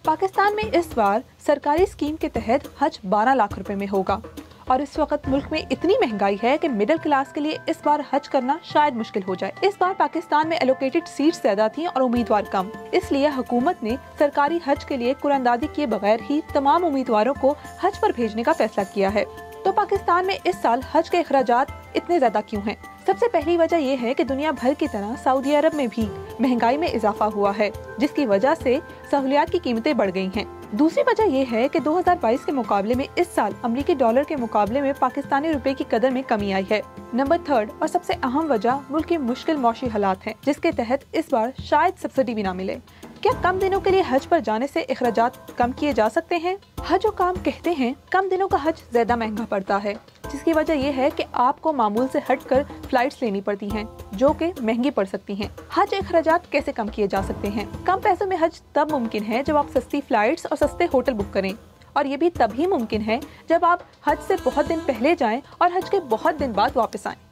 पाकिस्तान में इस बार सरकारी स्कीम के तहत हज 12 लाख रुपए में होगा और इस वक्त मुल्क में इतनी महंगाई है कि मिडिल क्लास के लिए इस बार हज करना शायद मुश्किल हो जाए। इस बार पाकिस्तान में एलोकेटेड सीट्स ज्यादा थी और उम्मीदवार कम, इसलिए हुकूमत ने सरकारी हज के लिए कुरानदादी किए बगैर ही तमाम उम्मीदवारों को हज पर भेजने का फैसला किया है। तो पाकिस्तान में इस साल हज के अखराजात इतने ज्यादा क्यों हैं? सबसे पहली वजह यह है कि दुनिया भर की तरह सऊदी अरब में भी महंगाई में इजाफा हुआ है, जिसकी वजह से सहूलियात की कीमतें बढ़ गई हैं। दूसरी वजह यह है कि 2022 के मुकाबले में इस साल अमरीकी डॉलर के मुकाबले में पाकिस्तानी रुपए की कदर में कमी आई है। नंबर 3 और सबसे अहम वजह मुल्क के मुश्किल मौशी हालात हैं, जिसके तहत इस बार शायद सब्सिडी भी ना मिले। क्या कम दिनों के लिए हज पर जाने से अखराजात कम किए जा सकते हैं? हज हुकाम कहते हैं कम दिनों का हज ज्यादा महंगा पड़ता है, जिसकी वजह यह है कि आपको मामूल से हटकर फ्लाइट्स लेनी पड़ती हैं, जो कि महंगी पड़ सकती हैं। हज अखराजात कैसे कम किए जा सकते हैं? कम पैसों में हज तब मुमकिन है जब आप सस्ती फ्लाइट्स और सस्ते होटल बुक करें, और ये भी तभी मुमकिन है जब आप हज से बहुत दिन पहले जाएं और हज के बहुत दिन बाद वापस आएं।